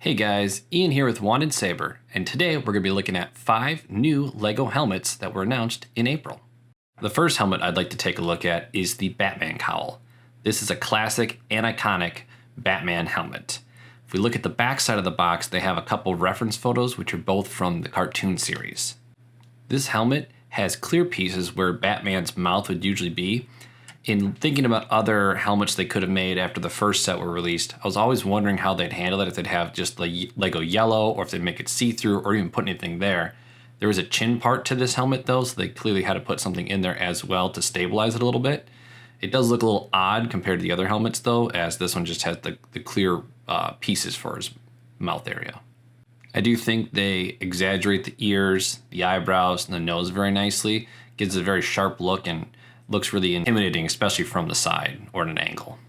Hey guys, Ian here with Wanted Saber, and today we're going to be looking at 5 new LEGO helmets that were announced in April. The first helmet I'd like to take a look at is the Batman cowl. This is a classic and iconic Batman helmet. If we look at the back side of the box, they have a couple reference photos which are both from the cartoon series. This helmet has clear pieces where Batman's mouth would usually be. In thinking about other helmets they could have made after the first set were released, I was always wondering how they'd handle it, if they'd have just the Lego yellow or if they'd make it see-through or even put anything there. There was a chin part to this helmet though, so they clearly had to put something in there as well to stabilize it a little bit. It does look a little odd compared to the other helmets though, as this one just has the clear pieces for his mouth area. I do think they exaggerate the ears, the eyebrows, and the nose very nicely. Gives it a very sharp look and looks really intimidating, especially from the side or at an angle.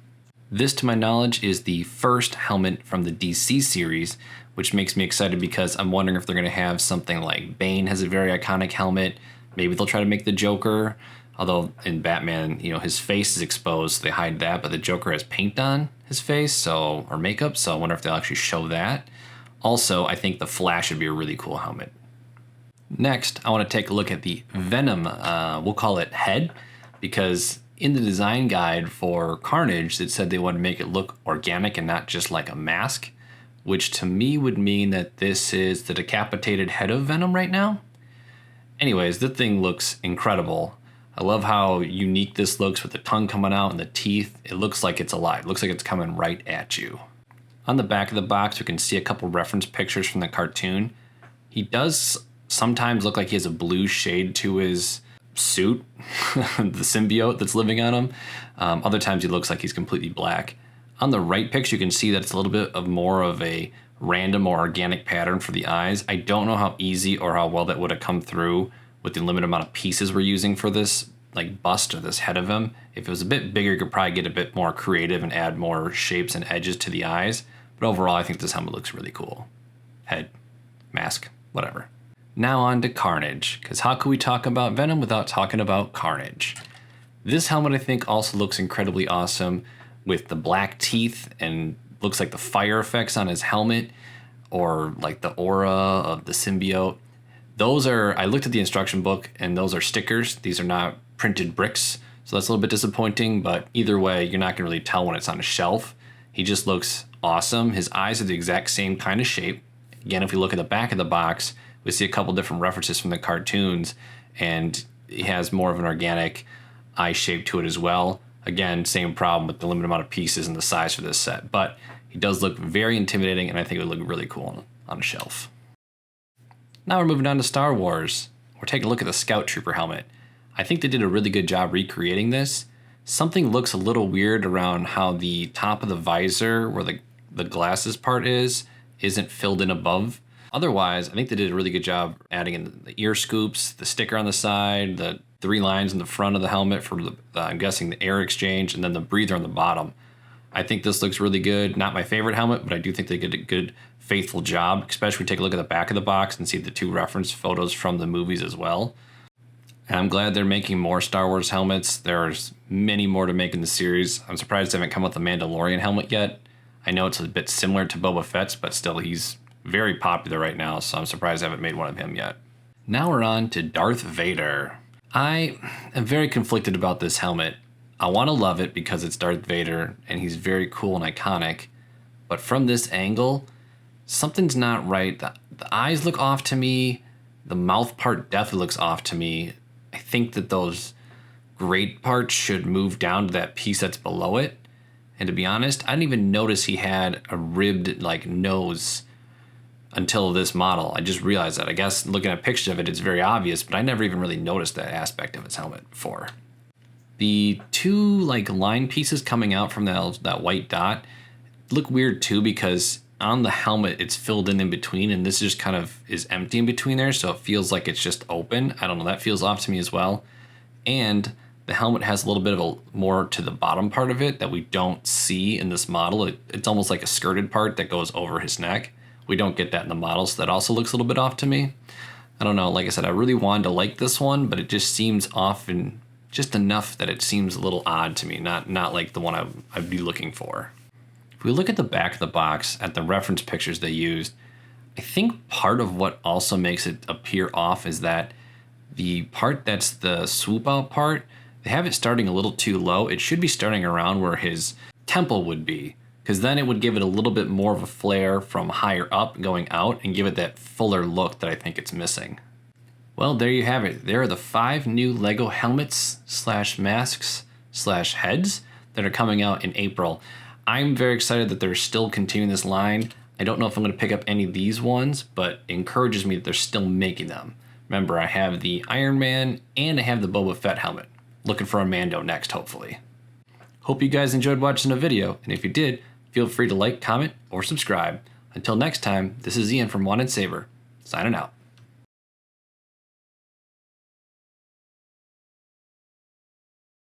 This, to my knowledge, is the first helmet from the DC series, which makes me excited because I'm wondering if they're going to have something like Bane has a very iconic helmet. Maybe they'll try to make the Joker, although in Batman, his face is exposed, so they hide that, but the Joker has paint on his face, or makeup, so I wonder if they'll actually show that. Also, I think the Flash would be a really cool helmet. Next, I want to take a look at the Venom, we'll call it head, because in the design guide for Carnage, it said they wanted to make it look organic and not just like a mask, which to me would mean that this is the decapitated head of Venom right now. Anyways, this thing looks incredible. I love how unique this looks with the tongue coming out and the teeth. It looks like it's alive. It looks like it's coming right at you. On the back of the box, we can see a couple reference pictures from the cartoon. He does sometimes look like he has a blue shade to his suit, the symbiote that's living on him. Other times he looks like he's completely black. On the right picture, you can see that it's a little bit of more of a random or organic pattern for the eyes. I don't know how easy or how well that would have come through with the limited amount of pieces we're using for this bust or this head of him. If it was a bit bigger, you could probably get a bit more creative and add more shapes and edges to the eyes. But overall, I think this helmet looks really cool. Head, mask, whatever. Now on to Carnage, because how could we talk about Venom without talking about Carnage? This helmet I think also looks incredibly awesome with the black teeth and looks like the fire effects on his helmet or like the aura of the symbiote. Those are, I looked at the instruction book and those are stickers. These are not printed bricks, so that's a little bit disappointing, but either way, you're not gonna really tell when it's on a shelf. He just looks awesome. His eyes are the exact same kind of shape. Again, if we look at the back of the box, we see a couple different references from the cartoons, and it has more of an organic eye shape to it as well. Again, same problem with the limited amount of pieces and the size for this set, but he does look very intimidating, and I think it would look really cool on a shelf. Now we're moving on to Star Wars. We're taking a look at the Scout Trooper helmet. I think they did a really good job recreating this. Something looks a little weird around how the top of the visor, where the glasses part isn't filled in above. Otherwise, I think they did a really good job adding in the ear scoops, the sticker on the side, the 3 lines in the front of the helmet for I'm guessing the air exchange, and then the breather on the bottom. I think this looks really good. Not my favorite helmet, but I do think they did a good, faithful job, especially when we take a look at the back of the box and see the 2 reference photos from the movies as well. And I'm glad they're making more Star Wars helmets. There's many more to make in the series. I'm surprised they haven't come with the Mandalorian helmet yet. I know it's a bit similar to Boba Fett's, but still he's very popular right now, so I'm surprised I haven't made one of him yet. Now we're on to Darth Vader. I am very conflicted about this helmet. I want to love it because it's Darth Vader and he's very cool and iconic, but from this angle, something's not right. The eyes look off to me. The mouth part definitely looks off to me. I think that those great parts should move down to that piece that's below it. And to be honest, I didn't even notice he had a ribbed nose until this model. I just realized that. I guess looking at pictures of it, it's very obvious, but I never even really noticed that aspect of its helmet before. The 2 line pieces coming out from that white dot look weird too, because on the helmet it's filled in between, and this just kind of is empty in between there, so it feels like it's just open. I don't know, that feels off to me as well. And the helmet has a little bit of more to the bottom part of it that we don't see in this model. It's almost like a skirted part that goes over his neck. We don't get that in the model, so that also looks a little bit off to me. I don't know, like I said, I really wanted to like this one, but it just seems off and just enough that it seems a little odd to me, not like the one I'd be looking for. If If we look at the back of the box at the reference pictures they used, I think part of what also makes it appear off is that the part that's the swoop out part, they have it starting a little too low. It should be starting around where his temple would be, because then it would give it a little bit more of a flare from higher up going out and give it that fuller look that I think it's missing. Well, there you have it. There are the 5 new LEGO helmets / masks / heads that are coming out in April. I'm very excited that they're still continuing this line. I don't know if I'm going to pick up any of these ones, but it encourages me that they're still making them. Remember, I have the Iron Man and I have the Boba Fett helmet. Looking for a Mando next, hopefully. Hope you guys enjoyed watching the video, and if you did, feel free to like, comment, or subscribe. Until next time, this is Ian from Wanted Saber, signing out.